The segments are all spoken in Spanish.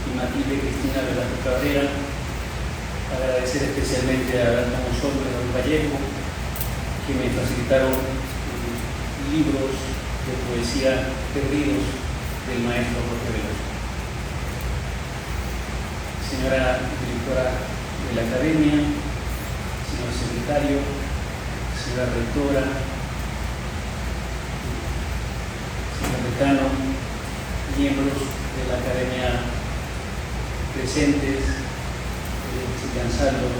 y Matilde Cristina Velasco Cabrera. Agradecer especialmente a Ramón Sol de Don Vallejo, que me facilitaron libros de poesía perdidos del maestro Jorge Velasco. Señora directora de la Academia, señor secretario, señora rectora, señor decano, miembros de la Academia presentes, Ansaldo,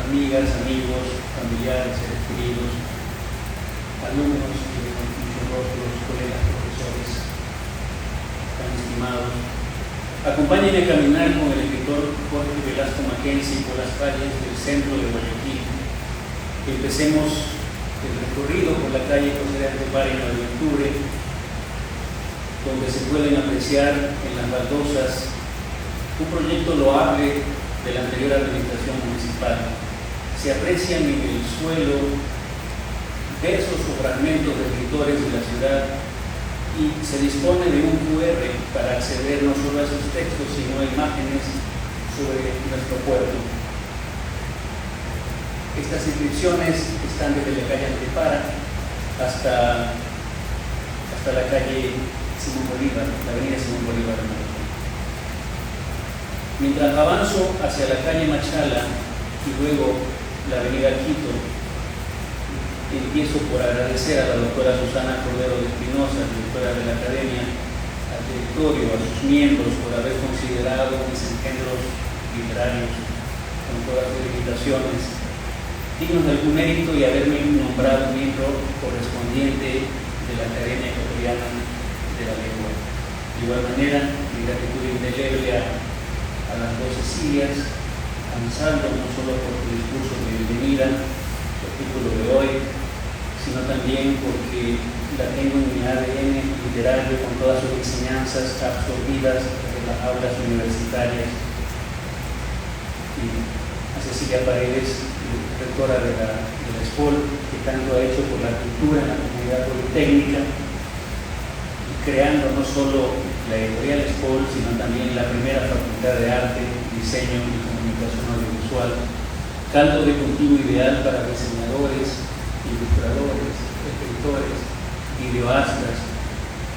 amigas, amigos, familiares, seres queridos, alumnos que con muchos rostros, colegas, profesores, tan estimados. Acompáñenme a caminar con el escritor Jorge Velasco Mackenzie por las calles del centro de Guayaquil. Empecemos el recorrido por la calle José de Antepara en 9 de octubre, donde se pueden apreciar en las baldosas un proyecto loable de la anterior administración municipal. Se aprecian en el suelo versos o fragmentos de escritores de la ciudad y se dispone de un QR para acceder no solo a esos textos, sino a imágenes sobre nuestro pueblo. Estas inscripciones están desde la calle Antepara hasta la calle Simón Bolívar, la avenida Simón Bolívar. Mientras avanzo hacia la calle Machala y luego la avenida Quito, empiezo por agradecer a la doctora Susana Cordero de Espinosa, directora de la Academia, al directorio, a sus miembros por haber considerado mis engendros literarios con todas sus limitaciones, dignos de algún mérito y haberme nombrado miembro correspondiente de la Academia Ecuatoriana de la Lengua. De igual manera, mi gratitud indeleble a las dos Cecilias, a Ansaldo, no solo por tu discurso de bienvenida, tu artículo de hoy, sino también porque la tengo en mi ADN literario con todas sus enseñanzas absorbidas en las aulas universitarias. Y a Cecilia Paredes, rectora de la ESPOL, que tanto ha hecho por la cultura en la comunidad politécnica, creando no solo la editorial ESPOL, sino también la primera facultad de arte, diseño y comunicación audiovisual, caldo de cultivo ideal para diseñadores, ilustradores, escritores, videoastas,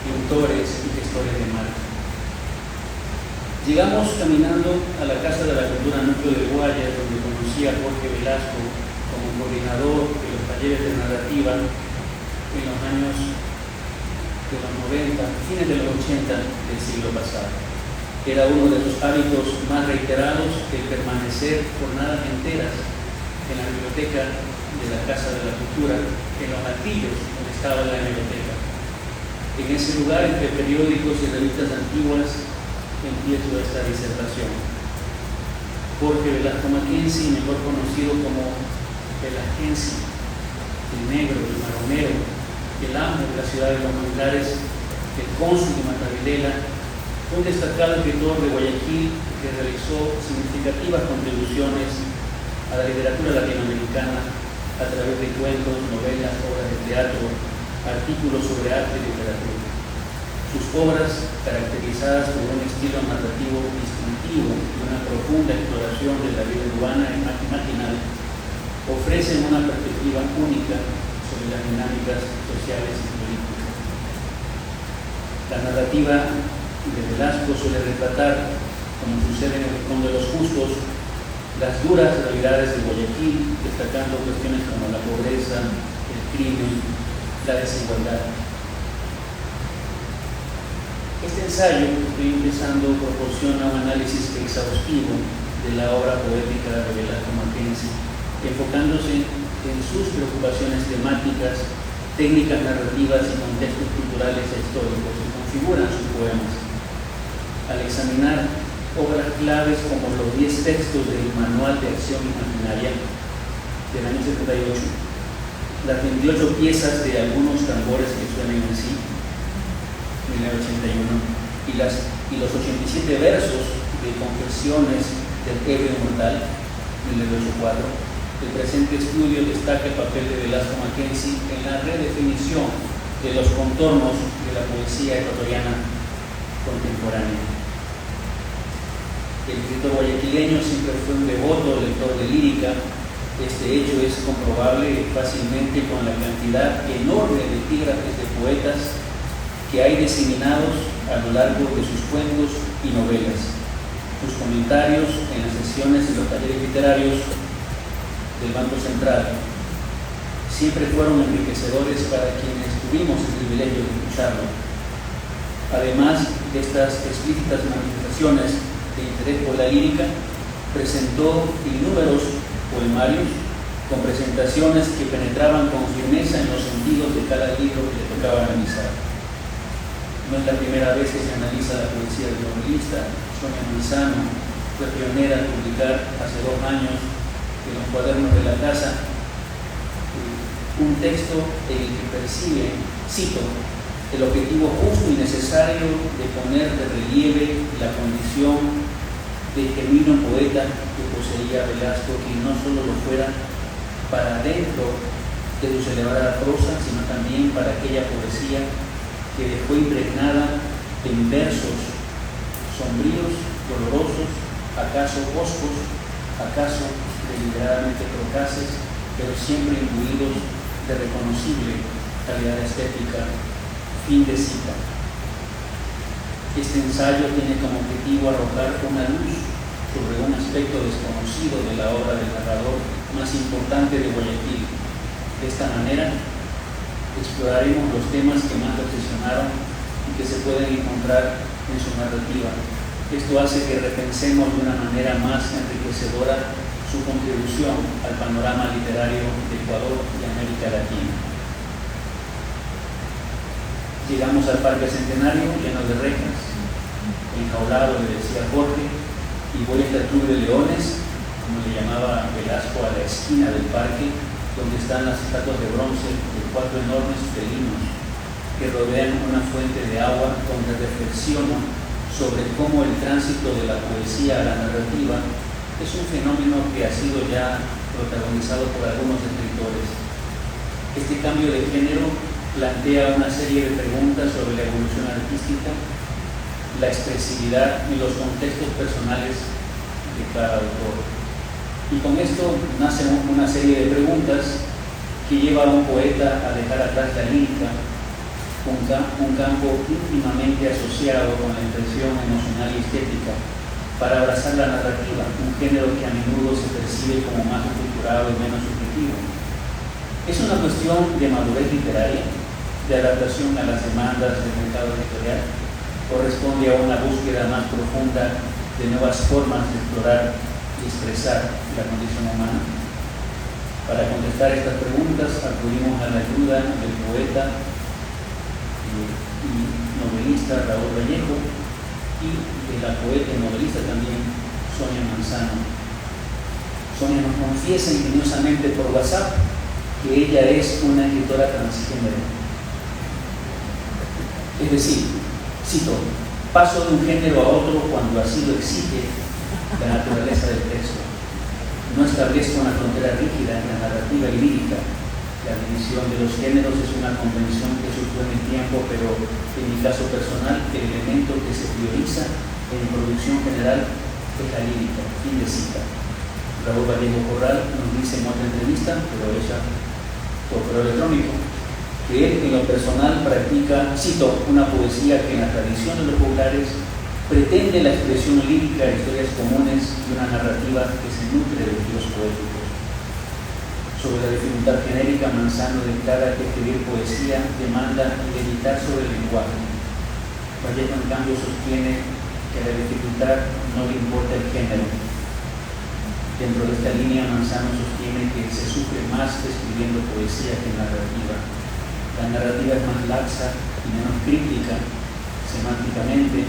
autores y gestores de marca. Llegamos caminando a la Casa de la Cultura Núcleo de Guayas, donde conocí a Jorge Velasco como coordinador de los talleres de narrativa en los años de los 90, fines de los 80 del siglo pasado. Era uno de los hábitos más reiterados el permanecer jornadas enteras en la biblioteca de la Casa de la Cultura, en los altillos donde estaba la biblioteca. En ese lugar, entre periódicos y revistas antiguas, empiezo esta disertación. Jorge Velasco Mackenzie, mejor conocido como Velasquense, el negro, el maronero, el amo de la ciudad de los manglares, el cónsul de Matavilela, un destacado escritor de Guayaquil que realizó significativas contribuciones a la literatura latinoamericana a través de cuentos, novelas, obras de teatro, artículos sobre arte y literatura. Sus obras, caracterizadas por un estilo narrativo distintivo y una profunda exploración de la vida urbana y maquinal, ofrecen una perspectiva única sobre las dinámicas sociales y políticas. La narrativa de Velasco suele retratar, como sucede en El Rincón de los Justos, las duras realidades de Guayaquil, destacando cuestiones como la pobreza, el crimen, la desigualdad. Este ensayo que estoy empezando proporciona un análisis exhaustivo de la obra poética de Velasco Mackenzie, enfocándose en sus preocupaciones temáticas, técnicas narrativas y contextos culturales e históricos que configuran sus poemas. Al examinar obras claves como los 10 textos del Manual de Acción Imaginaria del año 78, las 28 piezas de Algunos tambores que suenan en sí, 1981, y los 87 versos de Confesiones del Ebrio Mortal, 1984, el presente estudio destaca el papel de Velasco Mackenzie en la redefinición de los contornos de la poesía ecuatoriana contemporánea. El escritor guayaquileño siempre fue un devoto lector de lírica. Este hecho es comprobable fácilmente con la cantidad enorme de epígrafes de poetas que hay diseminados a lo largo de sus cuentos y novelas. Sus comentarios en las sesiones de los talleres literarios del Banco Central siempre fueron enriquecedores para quienes tuvimos el privilegio de escucharlo. Además de estas explícitas manifestaciones de interés por la lírica, presentó innúmeros poemarios con presentaciones que penetraban con firmeza en los sentidos de cada libro que le tocaba analizar. No es la primera vez que se analiza la poesía del novelista. Sonia Manzano fue pionera en publicar hace 2 años en los cuadernos de la casa un texto en el que percibe, cito, el objetivo justo y necesario de poner de relieve la condición de genuino poeta que poseía Velasco, que no solo lo fuera para dentro de su celebrada prosa, sino también para aquella poesía que dejó impregnada en versos sombríos, dolorosos, acaso hoscos, acaso deliberadamente procaces, pero siempre imbuidos de reconocible calidad estética. Fin de cita. Este ensayo tiene como objetivo arrojar una luz sobre un aspecto desconocido de la obra del narrador más importante de Guayaquil. De esta manera, exploraremos los temas que más lo obsesionaron y que se pueden encontrar en su narrativa. Esto hace que repensemos de una manera más enriquecedora su contribución al panorama literario de Ecuador y América Latina. Llegamos al Parque Centenario lleno de rejas, enjaulado, le decía Jorge, y voy a esta Club de Leones, como le llamaba Velasco, a la esquina del parque, donde están las estatuas de bronce de 4 enormes felinos que rodean una fuente de agua, donde reflexiono sobre cómo el tránsito de la poesía a la narrativa es un fenómeno que ha sido ya protagonizado por algunos escritores. Este cambio de género plantea una serie de preguntas sobre la evolución artística, la expresividad y los contextos personales de cada autor. Y con esto nace una serie de preguntas que lleva a un poeta a dejar atrás la lírica, un campo íntimamente asociado con la impresión emocional y estética, para abrazar la narrativa, un género que a menudo se percibe como más estructurado y menos subjetivo. Es una cuestión de madurez literaria, de adaptación a las demandas del mercado editorial, corresponde a una búsqueda más profunda de nuevas formas de explorar y expresar la condición humana. Para contestar estas preguntas acudimos a la ayuda del poeta y novelista Raúl Vallejo y de la poeta y novelista también Sonia Manzano. Sonia nos confiesa ingeniosamente por WhatsApp que ella es una escritora transgénero. Es decir, cito, paso de un género a otro cuando así lo exige la naturaleza del texto. No establezco una frontera rígida en la narrativa y lírica. La división de los géneros es una convención que surgió en el tiempo, pero en mi caso personal, el elemento que se prioriza en producción general es la lírica. Fin de cita. Raúl Vallejo Corral nos dice en otra entrevista, pero ella por correo electrónico, que él en lo personal practica, cito, una poesía que en la tradición de los populares pretende la expresión lírica de historias comunes y una narrativa que se nutre de estilos poéticos. Sobre la dificultad genérica, Manzano declara que escribir poesía demanda meditar sobre el lenguaje. Vallejo, en cambio, sostiene que a la dificultad no le importa el género. Dentro de esta línea, Manzano sostiene que se sufre más escribiendo poesía que narrativa. La narrativa es más laxa y menos crítica, semánticamente.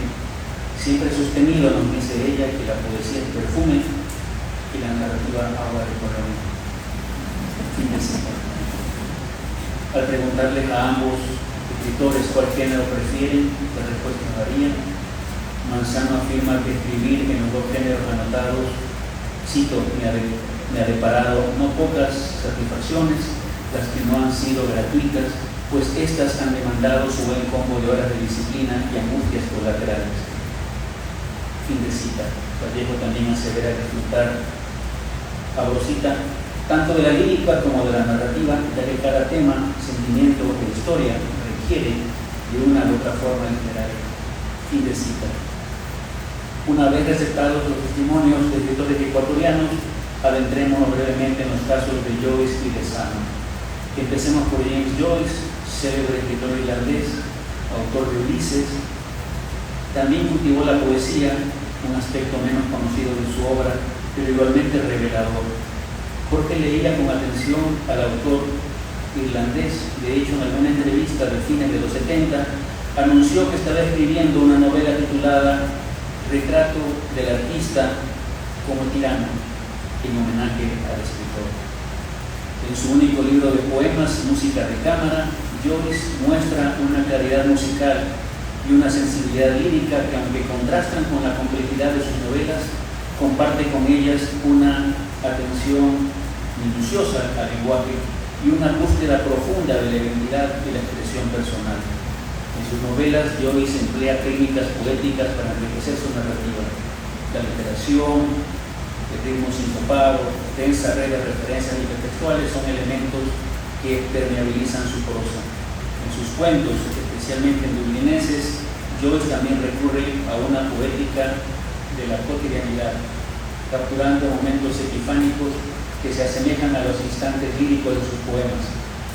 Siempre he sostenido, nos dice ella, que la poesía es perfume y la narrativa agua de color. Fin de cita. Al preguntarles a ambos escritores cuál género prefieren, las respuestas varían. Manzano afirma que escribir en los 2 géneros anotados, cito, me ha deparado no pocas satisfacciones, las que no han sido gratuitas, pues estas han demandado su buen combo de horas de disciplina y angustias colaterales. Fin de cita. Vallejo también asevera disfrutar a Rosita tanto de la lírica como de la narrativa, ya que cada tema, sentimiento o historia requiere de una u otra forma literaria. Fin de cita. Una vez receptados los testimonios de escritores ecuatorianos, adentrémonos brevemente en los casos de Joyce y Lezama. Empecemos por James Joyce, célebre escritor irlandés, autor de Ulises. También cultivó la poesía, un aspecto menos conocido de su obra, pero igualmente revelador. Jorge leía con atención al autor irlandés. De hecho, en alguna entrevista de fines de los 70, anunció que estaba escribiendo una novela titulada Retrato del artista como tirano, en homenaje al escritor. En su único libro de poemas, Música de Cámara, Joyce muestra una claridad musical y una sensibilidad lírica que, aunque contrastan con la complejidad de sus novelas, comparte con ellas una atención minuciosa al lenguaje y una búsqueda profunda de la identidad y la expresión personal. En sus novelas, Joyce emplea técnicas poéticas para enriquecer su narrativa. La literación, el ritmo sincopado, densa red de referencias hipertextuales son elementos que permeabilizan su prosa. En sus cuentos, especialmente en dublineses, Joyce también recurre a una poética de la cotidianidad, capturando momentos epifánicos que se asemejan a los instantes líricos de sus poemas.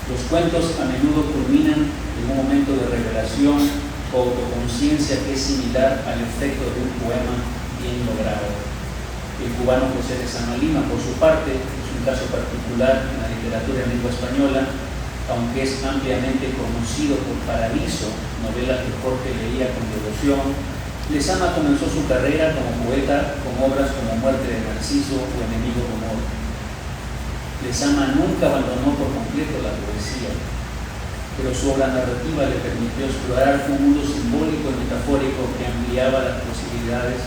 Los cuentos a menudo culminan en un momento de revelación o autoconciencia que es similar al efecto de un poema bien logrado. El cubano José de San Lima, por su parte, es un caso particular en la literatura en lengua española, aunque es ampliamente conocido por Paradiso, novela que Jorge leía con devoción. Lezama comenzó su carrera como poeta con obras como Muerte de Narciso o Enemigo de Amor. Lezama nunca abandonó por completo la poesía, pero su obra narrativa le permitió explorar un mundo simbólico y metafórico que ampliaba las posibilidades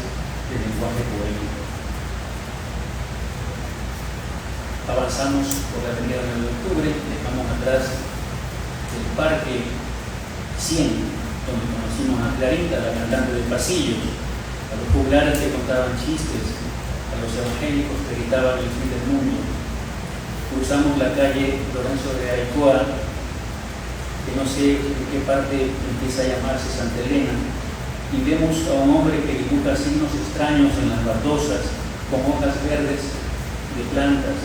del lenguaje poético. Avanzamos por la avenida 9 de octubre, dejamos atrás el Parque 100, donde conocimos a Clarita, la cantante de pasillos, a los juglares que contaban chistes, a los evangélicos que gritaban el fin del mundo. Cruzamos la calle Lorenzo de Aycoa, que no sé en qué parte empieza a llamarse Santa Elena, y vemos a un hombre que dibuja signos extraños en las baldosas, con hojas verdes de plantas.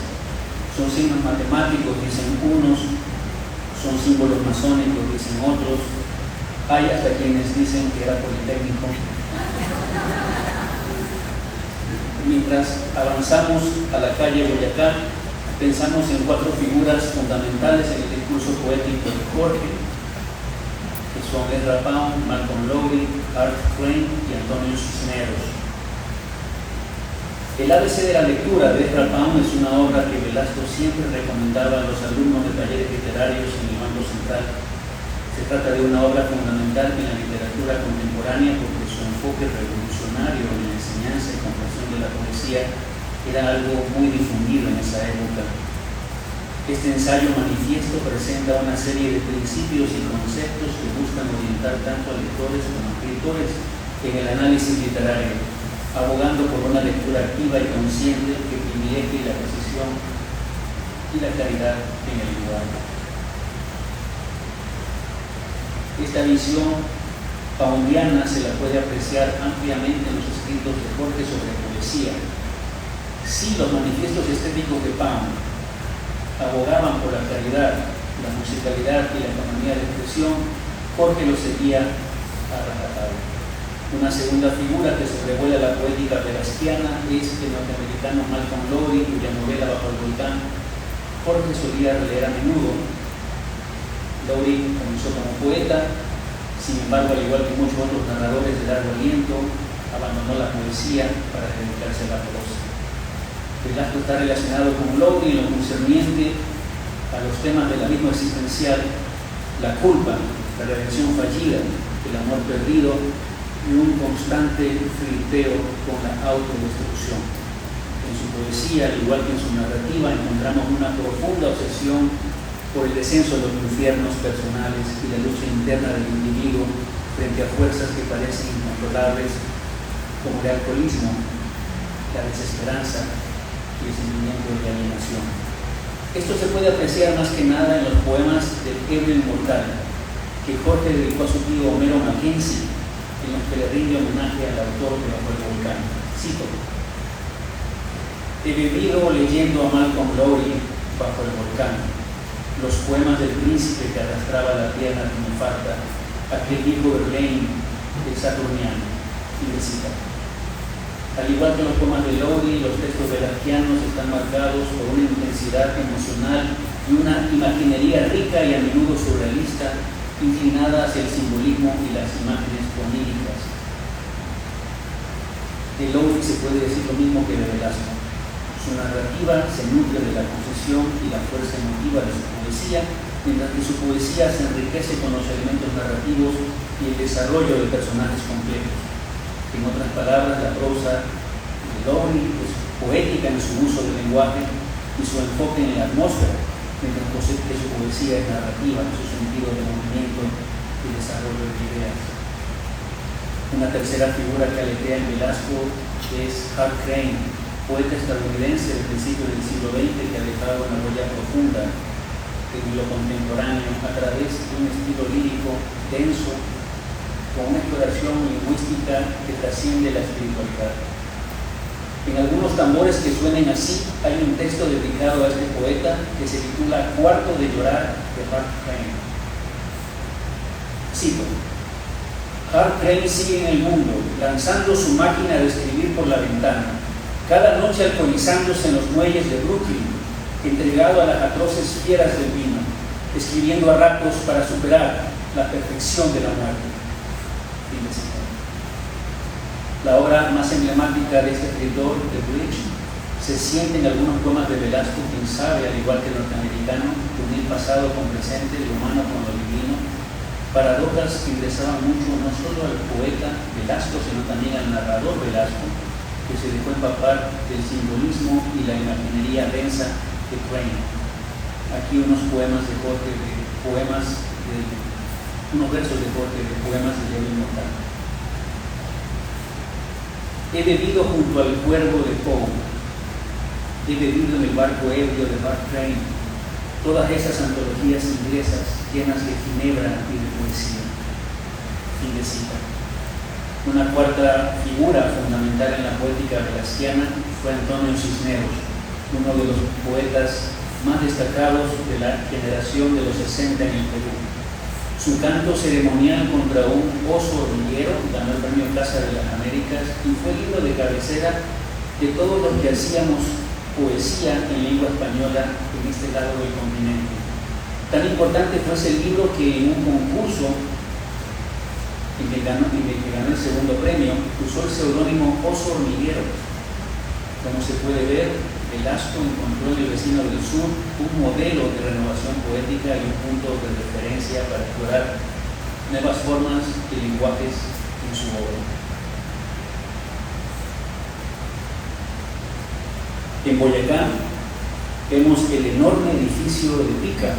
Son signos matemáticos, dicen unos, son símbolos masónicos, dicen otros. Hay hasta quienes dicen que era politécnico. Mientras avanzamos a la calle Boyacá, pensamos en 4 figuras fundamentales en el discurso poético de Jorge, que son Ezra Pound, Malcolm Lowry, Art Crane y Antonio Cisneros. El ABC de la lectura de Ezra Pound es una obra que Velasco siempre recomendaba a los alumnos de talleres literarios en el Banco Central. Se trata de una obra fundamental en la literatura contemporánea porque su enfoque revolucionario en la enseñanza y comprensión de la poesía era algo muy difundido en esa época. Este ensayo manifiesto presenta una serie de principios y conceptos que buscan orientar tanto a lectores como a escritores en el análisis literario, abogando por una lectura activa y consciente que privilegie la precisión y la claridad en el lenguaje. Esta visión poundiana se la puede apreciar ampliamente en los escritos de Jorge sobre poesía. Si los manifiestos estéticos de Pound abogaban por la claridad, la musicalidad y la economía de expresión, Jorge los seguía a rajatabla. Una segunda figura que sobrevuela la poética verastiana es el norteamericano Malcolm Lowry, cuya novela Bajo el Volcán Jorge solía leer a menudo. Lowry comenzó como poeta, sin embargo, al igual que muchos otros narradores de largo aliento, abandonó la poesía para dedicarse a la prosa. Velasco está relacionado con Lowry en lo concerniente a los temas del abismo existencial, la culpa, la redención fallida, el amor perdido y un constante flirteo con la autodestrucción. En su poesía, al igual que en su narrativa, encontramos una profunda obsesión por el descenso de los infiernos personales y la lucha interna del individuo frente a fuerzas que parecen incontrolables como el alcoholismo, la desesperanza y el sentimiento de alienación. Esto se puede apreciar más que nada en los poemas del Ebrio Inmortal que Jorge dedicó a su tío Homero Mackenzie, en los que le rinde homenaje al autor de Bajo el Volcán. Cito: he bebido leyendo a Malcolm Lowry Bajo el Volcán, los poemas del príncipe que arrastraba la pierna de Mufarta, aquel viejo Verlaine, el saturniano. Y de cita: al igual que los poemas de Lowry, los textos velazquianos están marcados por una intensidad emocional y una imaginería rica y a menudo surrealista, inclinada hacia el simbolismo y las imágenes oníricas. De Lowry se puede decir lo mismo que de Velasco. Su narrativa se nutre de la posesión y la fuerza emotiva de su poesía, mientras que su poesía se enriquece con los elementos narrativos y el desarrollo de personajes complejos. En otras palabras, la prosa de Lowry es poética en su uso del lenguaje y su enfoque en la atmósfera, mientras que su poesía es narrativa en su sentido de movimiento y desarrollo de ideas. Una tercera figura que aletea en Velasco es Hal Crane, poeta estadounidense del principio del siglo XX que ha dejado una huella profunda en lo contemporáneo a través de un estilo lírico denso, con una exploración lingüística que trasciende la espiritualidad. En algunos tambores que suenen así, hay un texto dedicado a este poeta que se titula Cuarto de llorar de Hal Crane. Cito: Hal Crane sigue en el mundo, lanzando su máquina de escribir por la ventana, cada noche alcoholizándose en los muelles de Brooklyn, entregado a las atroces fieras del vino, escribiendo a ratos para superar la perfección de la muerte. La obra más emblemática de este escritor, The Bridge, se siente en algunos poemas de Velasco, quien sabe, al igual que el norteamericano, unir pasado con presente, lo humano con lo divino, paradojas que interesaban mucho no solo al poeta Velasco, sino también al narrador Velasco, que se dejó empapar del simbolismo y la imaginería densa de Crane. Aquí unos versos de Jorge de poemas del Ebrio Inmortal. He bebido junto al cuervo de Poe, he bebido en el barco ebrio de Mark Twain, todas esas antologías inglesas llenas de ginebra y de poesía. Fin de cita. Una cuarta figura fundamental en la poética velasquiana fue Antonio Cisneros, uno de los poetas más destacados de la generación de los 60 en el Perú. Su canto ceremonial contra un oso hormiguero ganó el premio Plaza de las Américas y fue libro de cabecera de todos los que hacíamos poesía en lengua española en este lado del continente. Tan importante fue ese libro que en un concurso en que ganó el segundo premio usó el seudónimo Oso Hormiguero. Como se puede ver, Velasco encontró en el vecino del sur un modelo de renovación poética y un punto de referencia para explorar nuevas formas y lenguajes en su obra. En Boyacá vemos el enorme edificio de Pica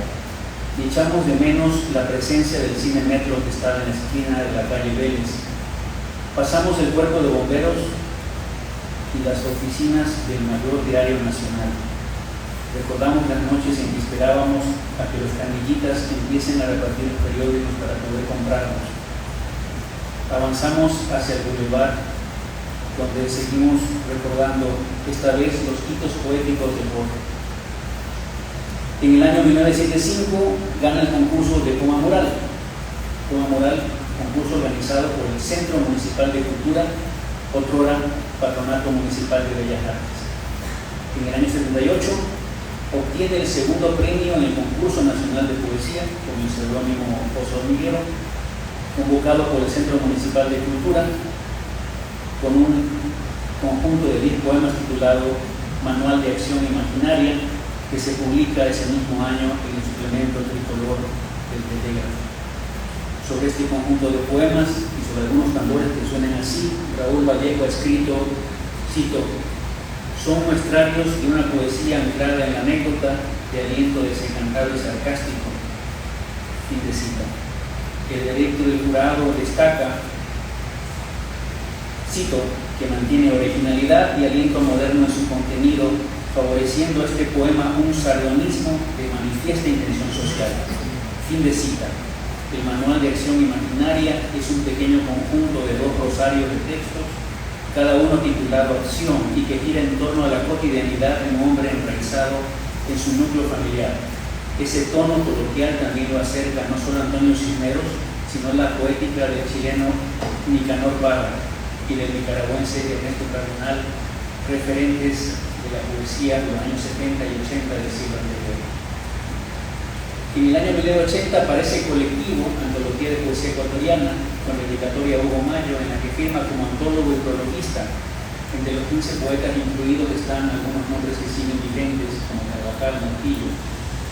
y echamos de menos la presencia del cine Metro que estaba en la esquina de la calle Vélez. Pasamos el cuerpo de bomberos y las oficinas del mayor diario nacional. Recordamos las noches en que esperábamos a que los canillitas empiecen a repartir los periódicos para poder comprarlos. Avanzamos hacia el bulevar, donde seguimos recordando esta vez los hitos poéticos de Borges. En el año 1975 gana el concurso de Poema Moral. Poema Moral, concurso organizado por el Centro Municipal de Cultura, otrora Patronato Municipal de Bellas Artes. En el año 78 obtiene el segundo premio en el concurso nacional de poesía con el seudónimo Oso Hormiguero, convocado por el Centro Municipal de Cultura, con un conjunto de 10 poemas titulado Manual de Acción Imaginaria, que se publica ese mismo año en el suplemento tricolor del Telégrafo. Sobre este conjunto de poemas y sobre algunos tambores que suenan así, Raúl Vallejo ha escrito, cito: son muestrarios de una poesía anclada en la anécdota, de aliento desencantado y sarcástico. Fin de cita. El veredicto del jurado destaca, cito: que mantiene originalidad y aliento moderno en su contenido, favoreciendo a este poema un sardonismo de manifiesta intención social. Fin de cita. El manual de acción imaginaria es un pequeño conjunto de 2 rosarios de textos, cada uno titulado Acción, y que gira en torno a la cotidianidad de un hombre enraizado en su núcleo familiar. Ese tono coloquial también lo acerca no solo Antonio Cisneros, sino la poética del chileno Nicanor Parra y del nicaragüense Ernesto Cardenal, referentes de la poesía de los años 70 y 80 del siglo anterior. En el año 1980 aparece Colectivo, antología de poesía ecuatoriana, con dedicatoria a Hugo Mayo, en la que firma como antólogo y prologuista. Entre los 15 poetas incluidos están algunos nombres que siguen vigentes, como Carvajal, Montillo,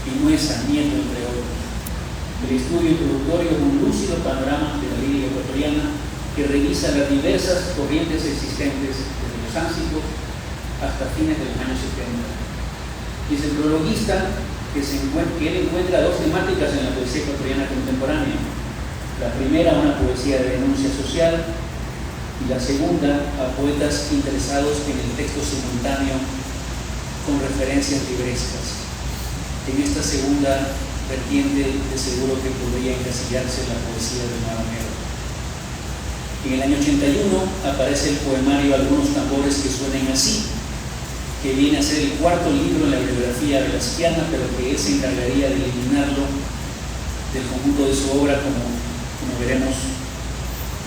Pinuesa, Nieto, entre otros. El estudio introductorio es un lúcido panorama de la lírica ecuatoriana que revisa las diversas corrientes existentes desde los áncicos hasta fines de los años 70. Y es el prologuista que él encuentra 2 temáticas en la poesía ecuatoriana contemporánea. La primera, una poesía de denuncia social, y la segunda, a poetas interesados en el texto simultáneo con referencias librescas. En esta segunda vertiente, de seguro que podría encasillarse la poesía de Maronero. En el año 81 aparece el poemario Algunos tambores que suenen así, que viene a ser el 4º libro en la bibliografía velasquiana, pero que él se encargaría de eliminarlo del conjunto de su obra, como veremos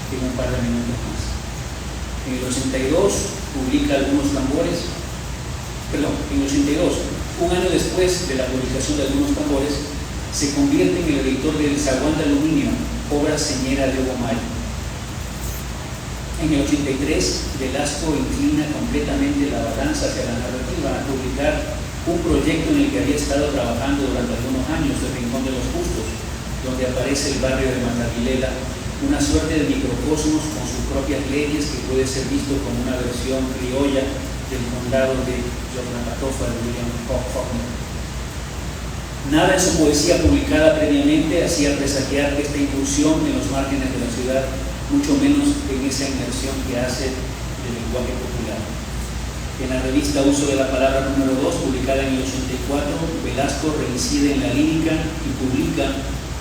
en un par de minutos más. En el 82 publica Algunos tambores, en el 82, un año después de la publicación de Algunos tambores, se convierte en el editor del Zaguán de Aluminio, obra señera de Hugo Mayo. En el 83, Velasco inclina completamente la balanza hacia la narrativa, a publicar un proyecto en el que había estado trabajando durante algunos años, El Rincón de los Justos, donde aparece el barrio de Matapilela, una suerte de microcosmos con sus propias leyes que puede ser visto como una versión criolla del condado de Yognamatofa de William Faulkner. Nada en su poesía publicada previamente hacía presagiar esta incursión en los márgenes de la ciudad, mucho menos en esa inmersión que hace del lenguaje popular. En la revista Uso de la Palabra número 2, publicada en el 84, Velasco reincide en la lírica y publica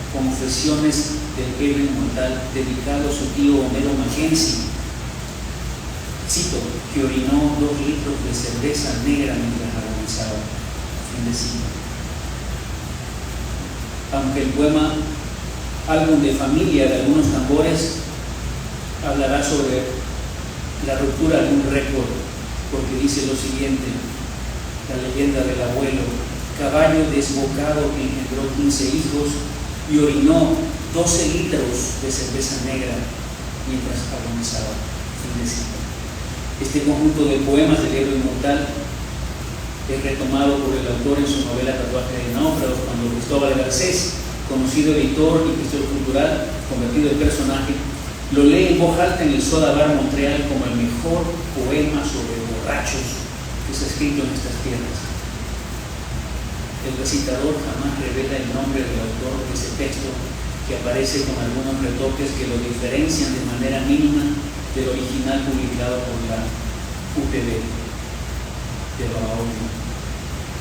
Confesiones del Ebrio Inmortal, dedicado a su tío Homero Mackenzie. Cito, que orinó 2 litros de cerveza negra mientras agonizaba. Fin de cita. Aunque el poema Álbum de Familia de Algunos tambores hablará sobre la ruptura de un récord, porque dice lo siguiente, la leyenda del abuelo: caballo desbocado que engendró 15 hijos y orinó 12 litros de cerveza negra mientras agonizaba. Fin de cita. Este conjunto de poemas del Ebrio Inmortal es retomado por el autor en su novela Tatuaje de Náufragos, cuando Cristóbal Garcés, conocido editor y gestor cultural, convertido en personaje, lo lee en voz alta en el Soda Bar Montreal como el mejor poema sobre borrachos que se ha escrito en estas tierras. El recitador jamás revela el nombre del autor de ese texto, que aparece con algunos retoques que lo diferencian de manera mínima del original publicado por la UPB de Babahoyo.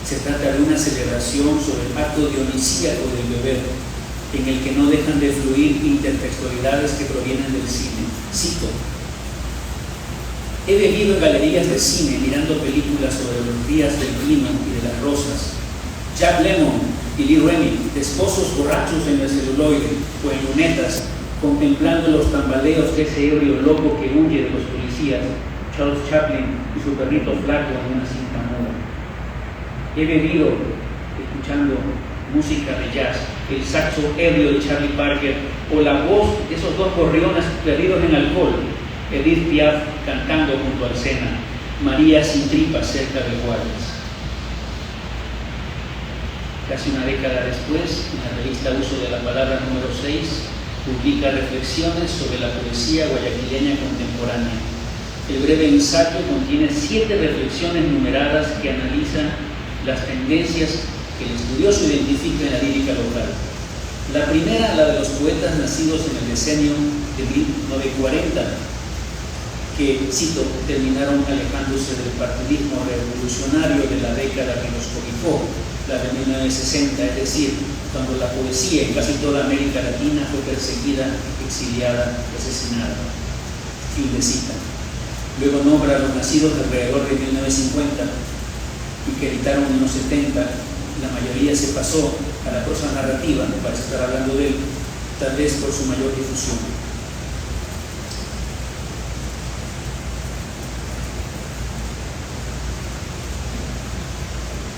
Se trata de una celebración sobre el acto dionisíaco del beber, en el que no dejan de fluir intertextualidades que provienen del cine. Cito: he bebido en galerías de cine mirando películas sobre los días del vino y de las rosas. Jack Lemmon y Lee Remick, de esposos borrachos en el celuloide o en lunetas, contemplando los tambaleos de ese ebrio loco que huye de los policías. Charles Chaplin y su perrito flaco en una cinta muda. He bebido escuchando música de jazz, el saxo ebrio de Charlie Parker o la voz de esos 2 gorriones perdidos en alcohol, Edith Piaf cantando junto al Sena, María sin tripas cerca de Juárez. Casi una década después, en la revista Uso de la Palabra número 6, publica reflexiones sobre la poesía guayaquileña contemporánea. El breve ensayo contiene 7 reflexiones numeradas que analizan las tendencias que el estudioso identifica en la lírica local. La primera, la de los poetas nacidos en el decenio de 1940, que, cito, terminaron alejándose del partidismo revolucionario de la década que nos cobijó, la de 1960, es decir, cuando la poesía en casi toda América Latina fue perseguida, exiliada, asesinada. Fin de cita. Luego nombra a los nacidos alrededor de 1950 y que editaron en los 70, la mayoría se pasó a la prosa narrativa, me parece estar hablando de él, tal vez por su mayor difusión.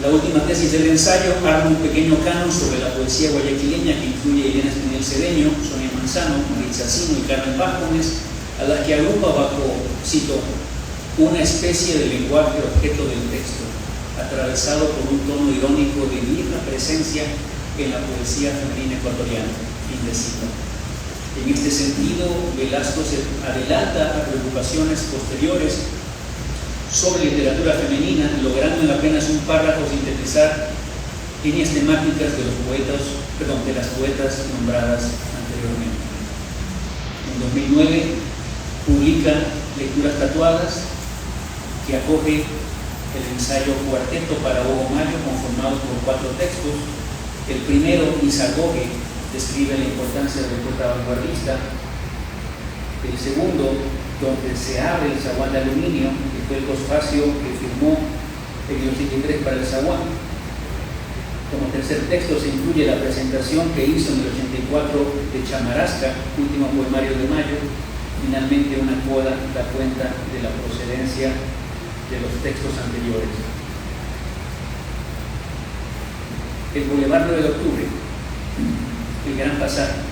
La última tesis del ensayo arma un pequeño canon sobre la poesía guayaquileña que incluye a Elena Espinel Cedeño, Sonia Manzano, Maritza Sino y Carmen Pájones, a las que agrupa bajo, cito, una especie de lenguaje objeto del texto, atravesado por un tono irónico de misma presencia en la poesía femenina ecuatoriana. Fin de cita. En este sentido, Velasco se adelanta a preocupaciones posteriores sobre literatura femenina, logrando en apenas un párrafo sintetizar líneas temáticas de las poetas nombradas anteriormente. En 2009 publica Lecturas Tatuadas, que acoge el ensayo Cuarteto para Hugo Mayo, conformado por 4 textos. El primero, Izagoge, describe la importancia del poeta vanguardista. El segundo, donde se abre el zaguán de aluminio, que fue el posfacio que firmó en el 83 para el zaguán. Como tercer texto se incluye la presentación que hizo en el 84 de Chamarasca, último poemario de Mayo. Finalmente una coda da cuenta de la procedencia de los textos anteriores. El Boulevard 9 de Octubre, el gran pasaje,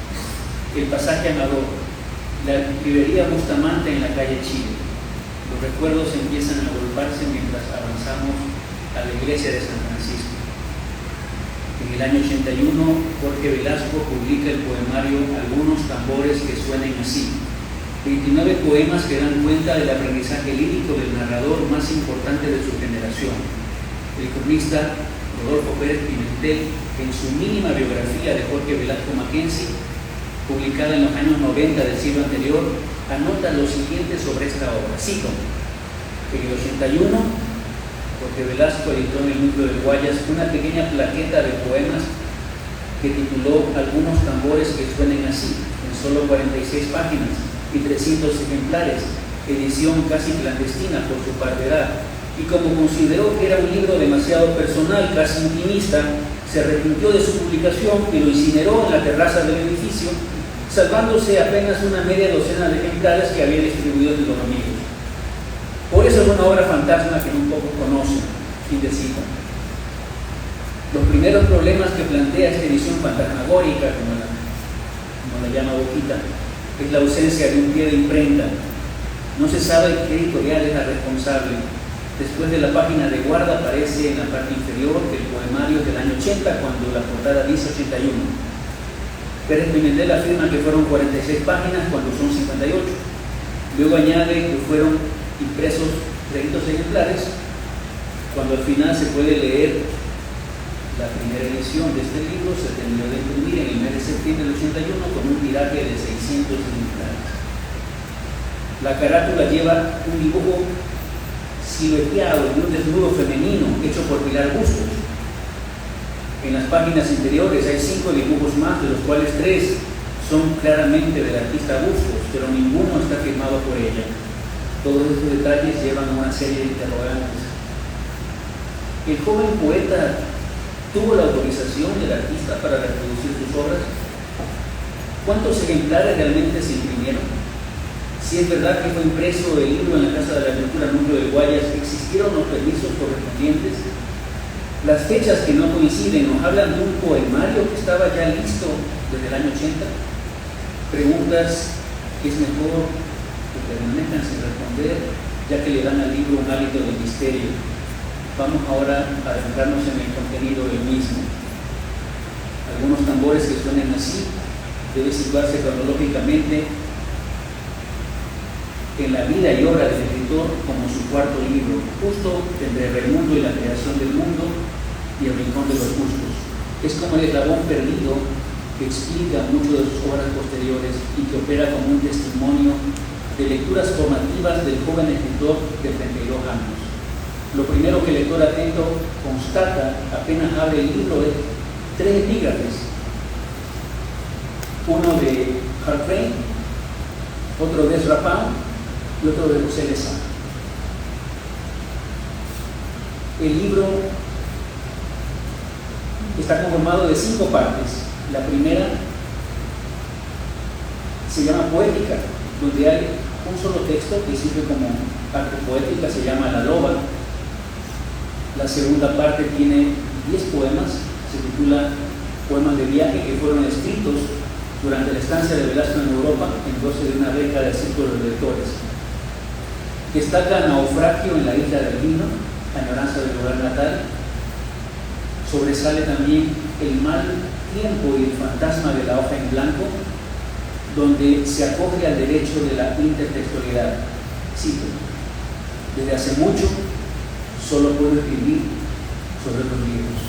el pasaje Amador, la librería Bustamante en la calle Chile. Los recuerdos empiezan a agruparse mientras avanzamos a la iglesia de San Francisco. En el año 81, Jorge Velasco publica el poemario Algunos tambores que suenen así. 29 poemas que dan cuenta del aprendizaje lírico del narrador más importante de su generación, el cronista Rodolfo Pérez Pimentel, en su mínima biografía de Jorge Velasco Mackenzie, publicada en los años 90 del siglo anterior, anota lo siguiente sobre esta obra. Cito: en el 81, Jorge Velasco editó en el núcleo de Guayas una pequeña plaqueta de poemas que tituló Algunos tambores que suenen así, en solo 46 páginas y 300 ejemplares, edición casi clandestina por su parvedad, y como consideró que era un libro demasiado personal, casi intimista, se arrepintió de su publicación y lo incineró en la terraza del edificio, salvándose apenas una media docena de ejemplares que había distribuido entre los amigos. Por eso es una obra fantasma que muy pocos conocen. Fin de cita. Los primeros problemas que plantea esta edición fantasmagórica, como la llama Boquita, es la ausencia de un pie de imprenta. No se sabe qué editorial es la responsable. Después de la página de guarda aparece en la parte inferior el poemario del año 80, cuando la portada dice 81. Pérez Pimentel afirma que fueron 46 páginas cuando son 58. Luego añade que fueron impresos 300 ejemplares, cuando al final se puede leer la primera edición de este libro. Se terminó de imprimir en el mes de septiembre del 81 con un tiraje de 600 ejemplares. La carátula lleva un dibujo silueteado de un desnudo femenino hecho por Pilar Bustos. En las páginas interiores hay 5 dibujos más, de los cuales 3 son claramente del artista Bustos, pero ninguno está firmado por ella. Todos estos detalles llevan a una serie de interrogantes. El joven poeta tuvo la autorización del artista para reproducir sus obras. ¿Cuántos ejemplares realmente se imprimieron? Si es verdad que fue impreso el libro en la Casa de la Cultura Núcleo de Guayas, ¿existieron los permisos correspondientes? Las fechas que no coinciden nos hablan de un poemario que estaba ya listo desde el año 80. Preguntas que es mejor que permanezcan sin responder, ya que le dan al libro un hálito de misterio. Vamos ahora a adentrarnos en el contenido del mismo. Algunos tambores que suenan así deben situarse cronológicamente en la vida y obra del escritor como su cuarto libro, justo entre Raimundo y la creación del mundo y el rincón de los justos. Es como el eslabón perdido que explica mucho de sus obras posteriores y que opera como un testimonio de lecturas formativas del joven escritor de 32 años. Lo primero que el lector atento constata apenas abre el libro es 3 epígrafes. Uno de Hart Crane, otro de Ezra Pound y otro de José Lezama. El libro está conformado de 5 partes. La primera se llama Poética, donde hay un solo texto que sirve como parte poética, se llama La Loba. La segunda parte tiene 10 poemas, se titula Poemas de viaje, que fueron escritos durante la estancia de Velasco en Europa, en goce de una beca del Círculo de Lectores. Destaca Naufragio en la isla del Vino, añoranza del lugar natal. Sobresale también El mal tiempo y el fantasma de la hoja en blanco, donde se acoge al derecho de la intertextualidad. Cito: desde hace mucho solo puedo escribir sobre los libros.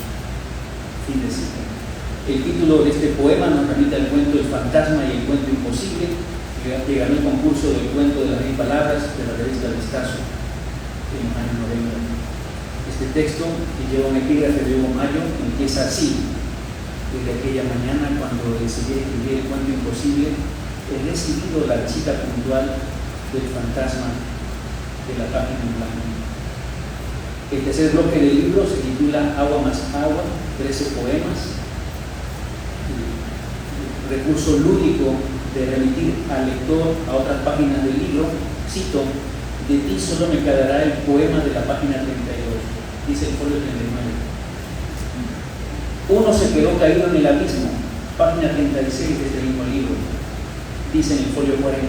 Fin de cita. El título de este poema nos remite al cuento El fantasma y el cuento imposible, que ganó el concurso del cuento de las 10 palabras de la revista Vistazo en los años 90. Este texto, que lleva un epígrafe de Hugo Mayo, empieza así: desde aquella mañana cuando decidí escribir el cuento imposible, he recibido la visita puntual del fantasma de la página en blanco. El tercer bloque del libro se titula Agua más agua, 13 poemas. El recurso lúdico de remitir al lector a otras páginas del libro. Cito: de ti solo me quedará el poema de la página 32, dice el folio 39. Uno se quedó caído en el abismo, página 36 de este mismo libro, dice en el folio 40.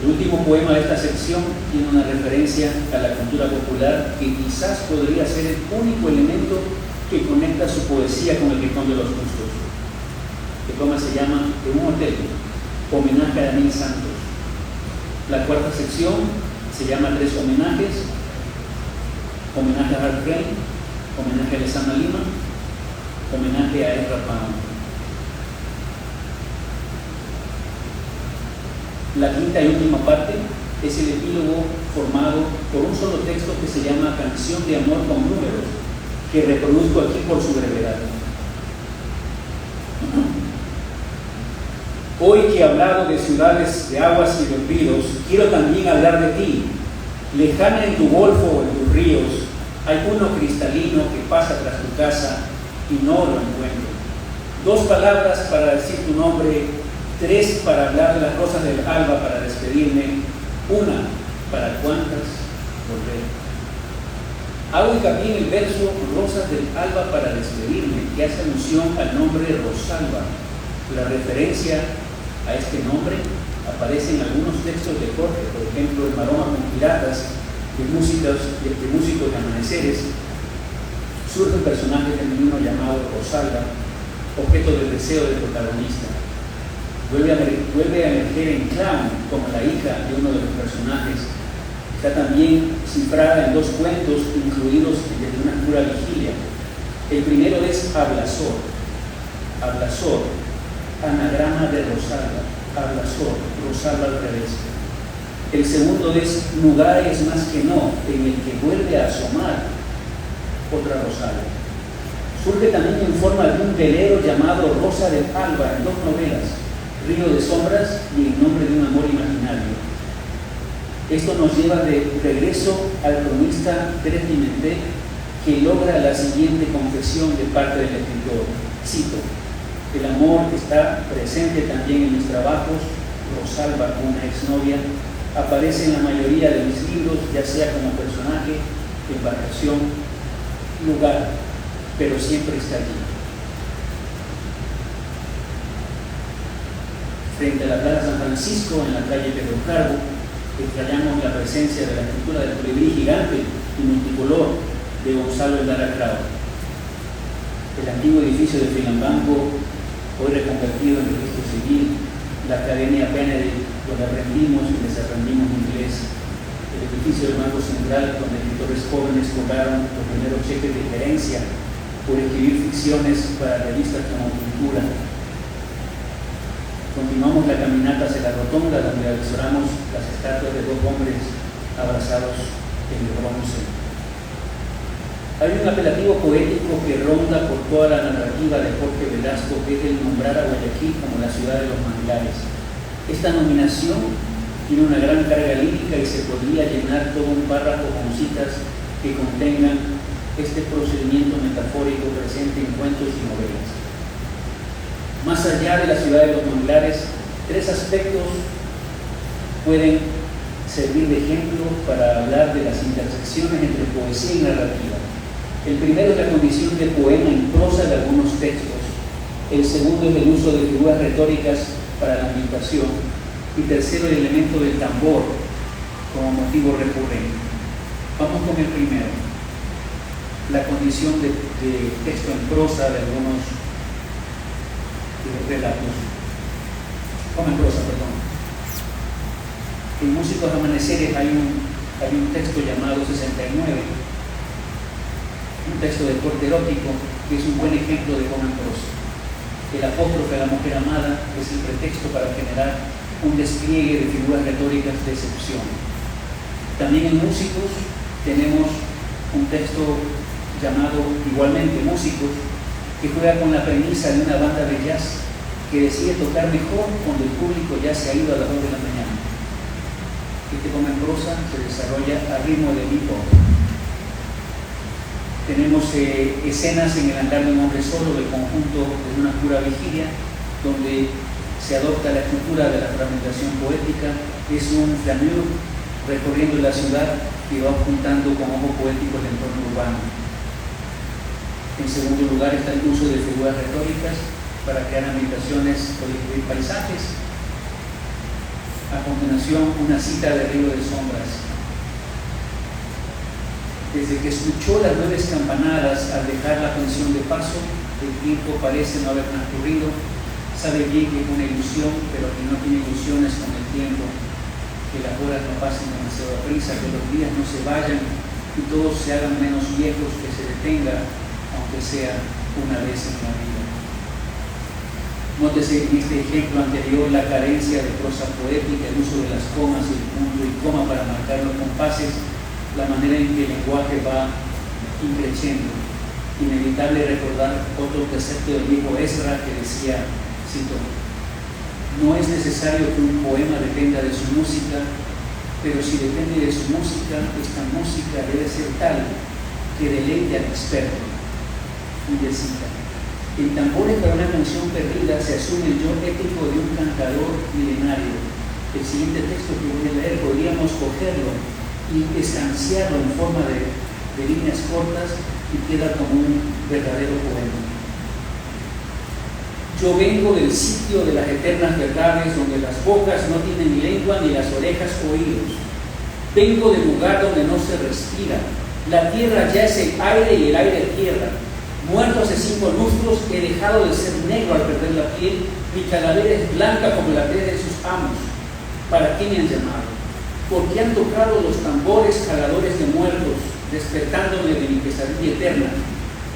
El último poema de esta sección tiene una referencia a la cultura popular que quizás podría ser el único elemento que conecta su poesía con el rincón de los justos. El poema se llama En un hotel, homenaje a Daniel Santos. La cuarta sección se llama Tres homenajes: homenaje a Hart Crane, homenaje a Lezama Lima, homenaje a Ezra Pound. La quinta y última parte es el epílogo formado por un solo texto que se llama Canción de amor con números, que reproduzco aquí por su brevedad. Hoy que he hablado de ciudades, de aguas y de olvidos, quiero también hablar de ti. Lejana en tu golfo o en tus ríos, hay uno cristalino que pasa tras tu casa y no lo encuentro. 2 palabras para decir tu nombre, 3 para hablar de las rosas del alba para despedirme, 1 para cuántas volver. Hago hincapié en el verso Rosas del alba para despedirme, que hace alusión al nombre Rosalba. La referencia a este nombre aparece en algunos textos de Jorge, por ejemplo, el Maroma con Piratas, de músicos de amaneceres. Surge un personaje femenino llamado Rosalba, objeto del deseo del protagonista. Vuelve a emerger en Clown como la hija de uno de los personajes. Está también cifrada en 2 cuentos incluidos desde una pura vigilia. El primero es Hablasor, anagrama de Rosalba, Hablasor, Rosalba al revés. El segundo es Lugares más que no, en el que vuelve a asomar otra Rosalba. Surge también en forma de un velero llamado Rosa del Alba en 2 novelas, Río de Sombras y El nombre de un amor imaginario. Esto nos lleva de regreso al cronista Pérez Pimentel, que logra la siguiente confesión de parte del escritor. Cito: el amor está presente también en mis trabajos. Rosalba, una exnovia, aparece en la mayoría de mis libros, ya sea como personaje, embarcación, lugar, pero siempre está allí. Frente a la Plaza San Francisco, en la calle Pedro Carbo, extrañamos la presencia de la escultura del colibrí gigante y multicolor de Gonzalo Lara Crao. El antiguo edificio de Filambanco, hoy reconvertido en registro civil, la Academia Benedict, donde aprendimos y desaprendimos inglés, el edificio del Banco Central, donde escritores jóvenes cobraron los primeros cheques de gerencia por escribir ficciones para revistas como Cultura. Continuamos la caminata hacia la rotonda, donde atesoramos las estatuas de dos hombres abrazados en el bronce. Hay un apelativo poético que ronda por toda la narrativa de Jorge Velasco, que es el nombrar a Guayaquil como la ciudad de los manglares. Esta nominación tiene una gran carga lírica y se podría llenar todo un párrafo con citas que contengan este procedimiento metafórico presente en cuentos y novelas. Más allá de la ciudad de los manglares, tres aspectos pueden servir de ejemplo para hablar de las intersecciones entre poesía y narrativa. El primero es la condición de poema en prosa de algunos textos. El segundo es el uso de figuras retóricas para la ambientación. Y tercero, el elemento del tambor como motivo recurrente. Vamos con el primero. La condición de texto en prosa de algunos relatos. Como en prosa, perdón. En Músicos Amaneceres hay un texto llamado 69, un texto de corte erótico, que es un buen ejemplo de cómo en prosa. El apóstrofe a la mujer amada es el pretexto para generar un despliegue de figuras retóricas de excepción. También en Músicos tenemos un texto llamado igualmente Músicos, que juega con la premisa de una banda de jazz que decide tocar mejor cuando el público ya se ha ido a las 2 de la mañana. Este como en prosa se desarrolla a ritmo de hip hop. Tenemos escenas en el andar de un hombre solo del conjunto de una pura vigilia, donde se adopta la estructura de la fragmentación poética. Es un flaneur recorriendo la ciudad que va juntando con ojo poético el entorno urbano. En segundo lugar está el uso de figuras retóricas para crear ambientaciones o describir paisajes. A continuación, una cita de Río de Sombras. Desde que escuchó las 9 campanadas al dejar la pensión de paso, el tiempo parece no haber transcurrido. Sabe bien que es una ilusión, pero que no tiene ilusiones con el tiempo, que las horas no pasen demasiado a prisa, que los días no se vayan y todos se hagan menos viejos, que se detenga, aunque sea una vez en la vida. Nótese en este ejemplo anterior la carencia de prosa poética, el uso de las comas, el punto y coma para marcar los compases, la manera en que el lenguaje va increciendo. Inevitable recordar otro precepto del viejo Ezra que decía, cito, no es necesario que un poema dependa de su música, pero si depende de su música, esta música debe ser tal que deleite al experto. Y cita, en Tambores para una canción perdida se asume el yo ético de un cantador milenario. El siguiente texto que voy a leer podríamos cogerlo y estanciarlo en forma de líneas cortas y queda como un verdadero poema. Yo vengo del sitio de las eternas verdades, donde las bocas no tienen lengua ni las orejas oídos. Vengo del lugar donde no se respira. La tierra ya es el aire y el aire tierra. Muerto hace 5 lustros, he dejado de ser negro al perder la piel. Mi calavera es blanca como la piel de sus amos. ¿Para qué me han llamado? Porque han tocado los tambores jaladores de muertos, despertándome de mi pesadilla eterna.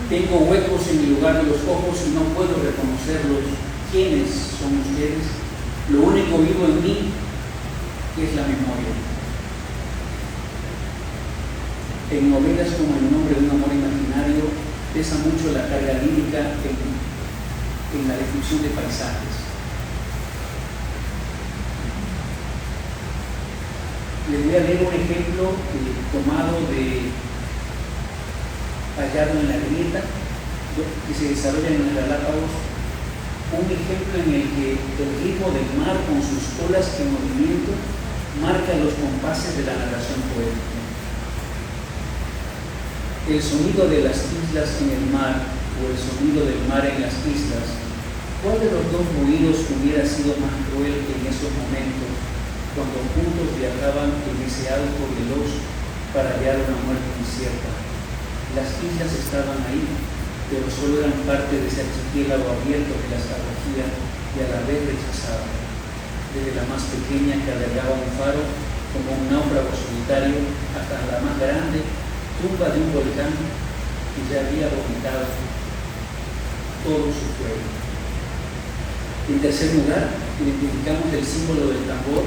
Tengo huecos en el lugar de los ojos y no puedo reconocerlos. ¿Quiénes son ustedes? Lo único vivo en mí es la memoria. En novelas como El nombre de un amor imaginario pesa mucho la carga lírica en la descripción de paisajes. Les voy a leer un ejemplo tomado de Hallado en la Grieta, que se desarrolla en los Galápagos, un ejemplo en el que el ritmo del mar con sus olas en movimiento marca los compases de la narración poética. El sonido de las islas en el mar o el sonido del mar en las islas, ¿cuál de los dos ruidos hubiera sido más cruel en esos momentos cuando juntos viajaban en ese auto veloz para hallar una muerte incierta? Las islas estaban ahí, pero solo eran parte de ese archipiélago abierto que las acogía y a la vez rechazaba. Desde la más pequeña que albergaba un faro como un náufrago solitario hasta la más grande tumba de un volcán que ya había vomitado todo su fuego. En tercer lugar, identificamos el símbolo del tambor,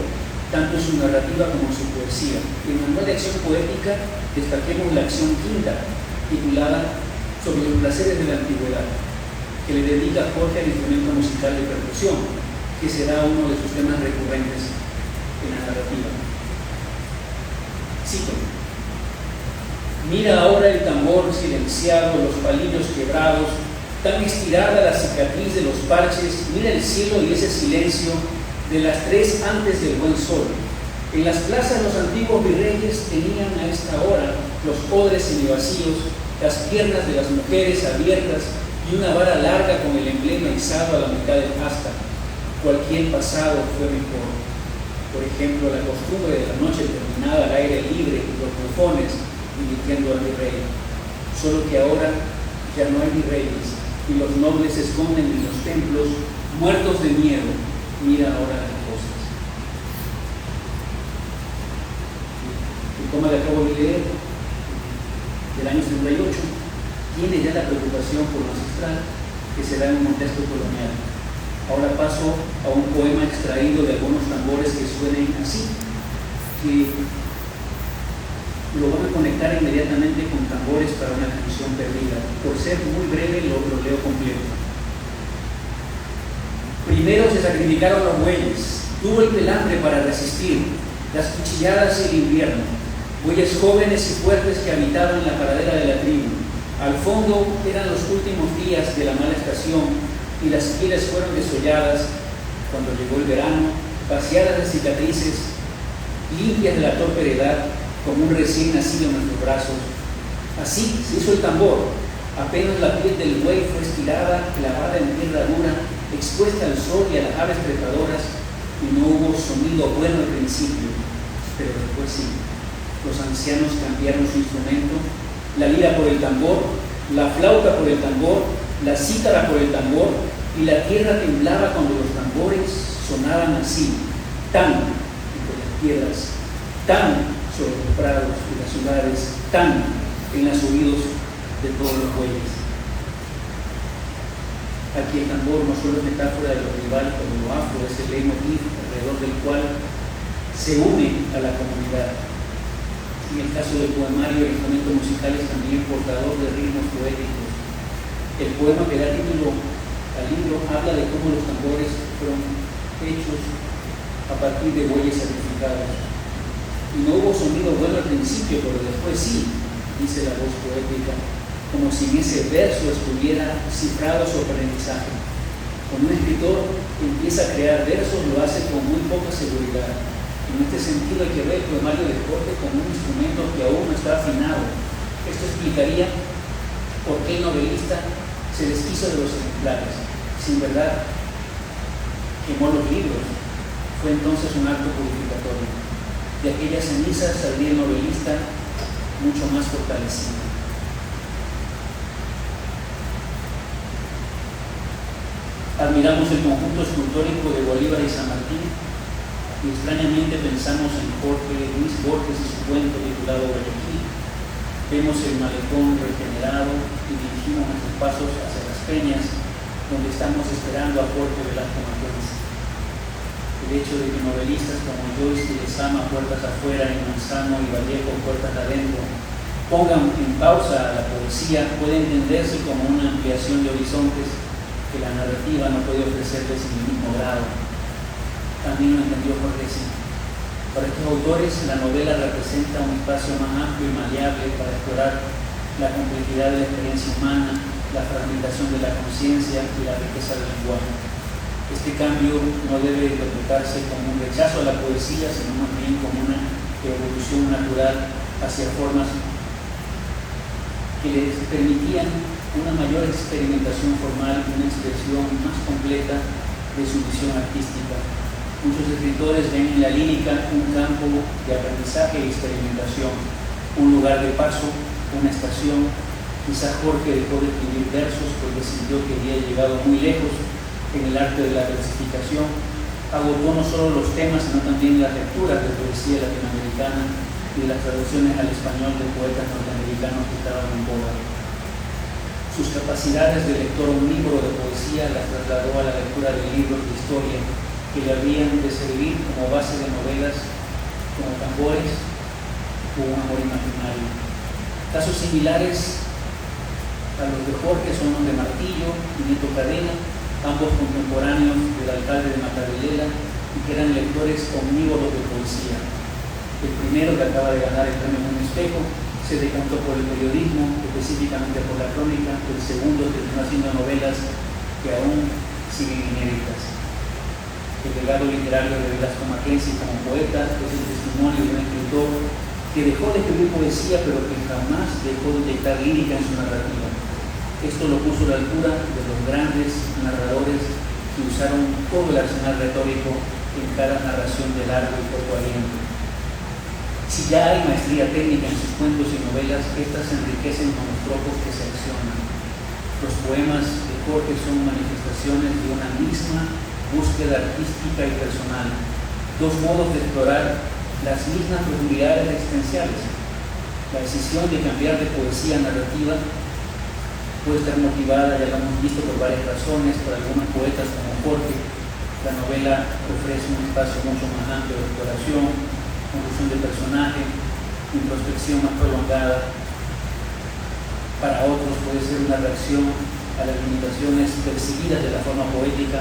tanto en su narrativa como en su poesía. En Manual de Acción Poética destaquemos la acción quinta, titulada Sobre los placeres de la antigüedad, que le dedica Jorge al instrumento musical de percusión, que será uno de sus temas recurrentes en la narrativa. Cito: mira ahora el tambor silenciado, los palillos quebrados, tan estirada la cicatriz de los parches, mira el cielo y ese silencio de las 3 antes del buen sol. En las plazas los antiguos virreyes tenían a esta hora los odres semivacíos, las piernas de las mujeres abiertas y una vara larga con el emblema izado a la mitad del asta. Cualquier pasado fue mejor. Por ejemplo, la costumbre de la noche terminada al aire libre, los bufones divirtiendo al virrey. Solo que ahora ya no hay virreyes y los nobles se esconden en los templos muertos de miedo. Mira ahora las cosas. El poema que acabo de leer, del año 78, tiene ya la preocupación por lo ancestral que se da en un contexto colonial. Ahora paso a un poema extraído de algunos tambores que suenen así, que lo van a conectar inmediatamente con tambores para una canción perdida. Por ser muy breve, lo leo completo. Primero se sacrificaron los bueyes, tuvo el pelambre para resistir las cuchilladas y el invierno, bueyes jóvenes y fuertes que habitaban la pradera de la tribu. Al fondo eran los últimos días de la mala estación y las pieles fueron desolladas cuando llegó el verano, vaciadas de cicatrices, limpias de la torpe edad, como un recién nacido en nuestros brazos. Así se hizo el tambor. Apenas la piel del buey fue estirada, clavada en tierra dura, expuesta al sol y a las aves trepadoras, y no hubo sonido bueno al principio, pero después sí. Los ancianos cambiaron su instrumento, la lira por el tambor, la flauta por el tambor, la cítara por el tambor, y la tierra temblaba cuando los tambores sonaban así, tan entre las piedras, tan sobre los prados y las ciudades, tan en los oídos de todos los bueyes. Aquí el tambor no solo es metáfora de lo tribal como lo afro, es el leitmotiv alrededor del cual se une a la comunidad. En el caso del poemario, el instrumento musical es también portador de ritmos poéticos. El poema que da título al libro habla de cómo los tambores fueron hechos a partir de bueyes sacrificados. Y no hubo sonido bueno al principio, pero después sí, dice la voz poética, como si en ese verso estuviera cifrado su aprendizaje. Cuando un escritor empieza a crear versos, lo hace con muy poca seguridad. En este sentido hay que ver el poemario de Jorge como un instrumento que aún no está afinado. Esto explicaría por qué el novelista se deshizo de los ejemplares. Si en verdad quemó los libros, fue entonces un acto purificatorio. De aquellas cenizas saldría el novelista mucho más fortalecido. Admiramos el conjunto escultórico de Bolívar y San Martín y extrañamente pensamos en Jorge Luis Borges y su cuento titulado Guayaquil. Vemos el malecón regenerado y dirigimos nuestros pasos hacia las peñas, donde estamos esperando a Jorge Velasco Mackenzie. El hecho de que novelistas como Joyce y Lezama, puertas afuera, y Manzano y Vallejo, puertas adentro, pongan en pausa a la poesía puede entenderse como una ampliación de horizontes que la narrativa no puede ofrecerles en el mismo grado. También lo entendió Jorge sí. Para estos autores, la novela representa un espacio más amplio y maleable para explorar la complejidad de la experiencia humana, la fragmentación de la conciencia y la riqueza del lenguaje. Este cambio no debe interpretarse como un rechazo a la poesía, sino más bien como una evolución natural hacia formas que les permitían una mayor experimentación formal y una expresión más completa de su visión artística. Muchos escritores ven en la lírica un campo de aprendizaje y experimentación, un lugar de paso, una estación. Quizá Jorge dejó de escribir versos porque sintió que había llegado muy lejos en el arte de la versificación. Agotó no solo los temas, sino también las lecturas de poesía latinoamericana y las traducciones al español de poetas norteamericanos que estaban en boga. Sus capacidades de lector omnívoro de poesía las trasladó a la lectura de libros de historia, que le habrían de servir como base de novelas como Tambores o Un amor imaginario. Casos similares a los de Jorge son los de Martillo y Nieto Cadena, ambos contemporáneos del alcalde de Matabeleland y que eran lectores omnívoros de poesía. El primero, que acaba de ganar el premio Un Espejo, se decantó por el periodismo, específicamente por la crónica. El segundo terminó haciendo novelas que aún siguen inéditas. El legado literario de Velasco Mackenzie como poeta es el testimonio de un escritor que dejó de escribir poesía, pero que jamás dejó de inyectar lírica en su narrativa. Esto lo puso a la altura de los grandes narradores que usaron todo el arsenal retórico en cada narración de largo y corto aliento. Si ya hay maestría técnica en sus cuentos y novelas, estas se enriquecen con los tropos que seleccionan. Los poemas de Jorge son manifestaciones de una misma búsqueda artística y personal, dos modos de explorar las mismas profundidades existenciales. La decisión de cambiar de poesía a narrativa puede estar motivada, ya lo hemos visto, por varias razones. Por algunos poetas como Jorge, la novela ofrece un espacio mucho más amplio de exploración, construcción de personaje, introspección más prolongada. Para otros puede ser una reacción a las limitaciones percibidas de la forma poética,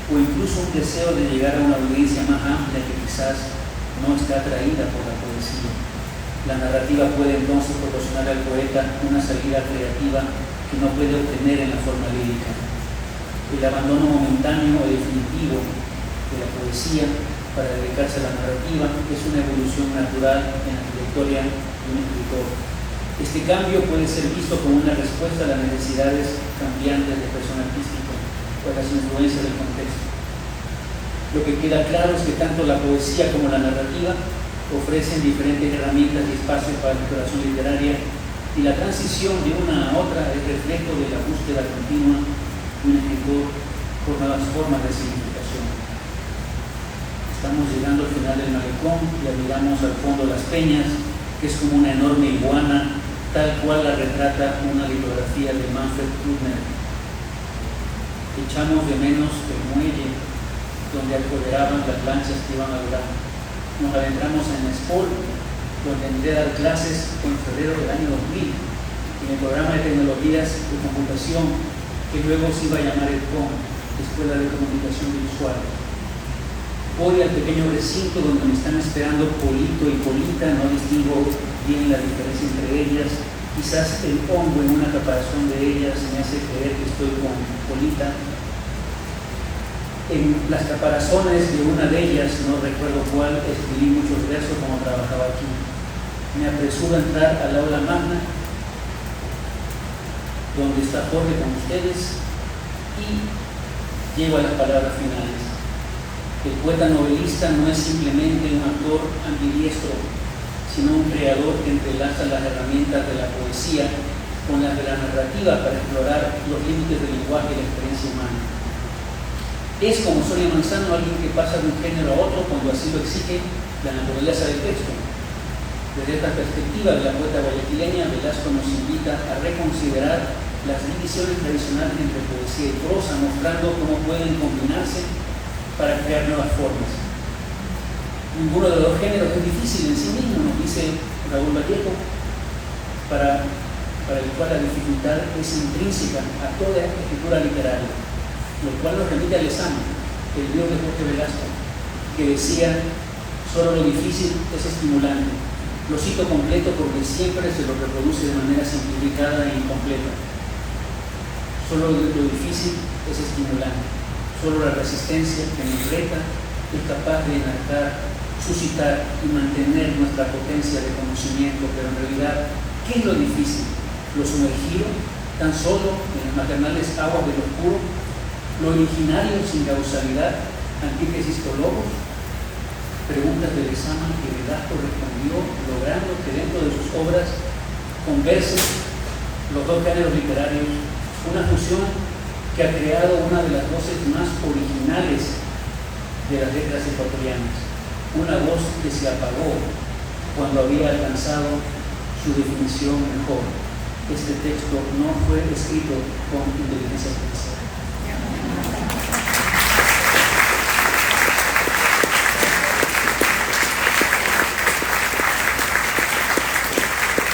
o incluso un deseo de llegar a una audiencia más amplia que quizás no está atraída por la poesía. La narrativa puede entonces proporcionar al poeta una salida creativa que no puede obtener en la forma lírica. El abandono momentáneo o definitivo de la poesía para dedicarse a la narrativa es una evolución natural en la trayectoria de un escritor. Este cambio puede ser visto como una respuesta a las necesidades cambiantes del personaje artístico o las influencias del contexto. Lo que queda claro es que tanto la poesía como la narrativa ofrecen diferentes herramientas y espacios para la exploración literaria, y la transición de una a otra es reflejo de la búsqueda continua de un escritor por nuevas formas de significación. Estamos llegando al final del malecón y admiramos al fondo las peñas, que es como una enorme iguana, tal cual la retrata una litografía de Manfred Krugner. Echamos de menos el muelle donde apoderaban las lanchas que iban a Durán. Nos adentramos en Espol, donde entré a dar clases en febrero del año 2000, en el programa de tecnologías de computación, que luego se iba a llamar EDCOM, Escuela de Comunicación Visual. Voy al pequeño recinto donde me están esperando Polito y Polita, no distingo bien la diferencia entre ellas. Quizás el hongo en una caparazón de ellas me hace creer que estoy con Polita. En las caparazones de una de ellas, no recuerdo cuál, escribí muchos versos como trabajaba aquí. Me apresuro a entrar al aula magna, donde está Jorge con ustedes, y llego a las palabras finales. El poeta novelista no es simplemente un actor ambidiestro, sino un creador que entrelaza las herramientas de la poesía con las de la narrativa para explorar los límites del lenguaje y la experiencia humana. Es, como Sonia Manzano, alguien que pasa de un género a otro cuando así lo exige la naturaleza del texto. Desde esta perspectiva de la poeta guayaquileña, Velasco nos invita a reconsiderar las divisiones tradicionales entre poesía y prosa, mostrando cómo pueden combinarse para crear nuevas formas. Ninguno de los dos géneros es difícil en sí mismo, nos dice Raúl Vallejo, para el cual la dificultad es intrínseca a toda escritura literaria, lo cual nos remite a Lezama, el dios de Jorge Velasco, que decía: solo lo difícil es estimulante. Lo cito completo porque siempre se lo reproduce de manera simplificada e incompleta. Solo lo difícil es estimulante. Solo la resistencia que nos reta es capaz de enarcar, suscitar y mantener nuestra potencia de conocimiento. Pero en realidad, ¿qué es lo difícil? ¿Lo sumergido tan solo en las maternales aguas del oscuro? ¿Lo originario sin causalidad? ¿Antítesis o logos? Preguntas de Lezama que Velasco respondió, logrando que dentro de sus obras conversen los dos géneros literarios, una fusión que ha creado una de las voces más originales de las letras ecuatorianas, una voz que se apagó cuando había alcanzado su definición mejor. Este texto no fue escrito con inteligencia artificial.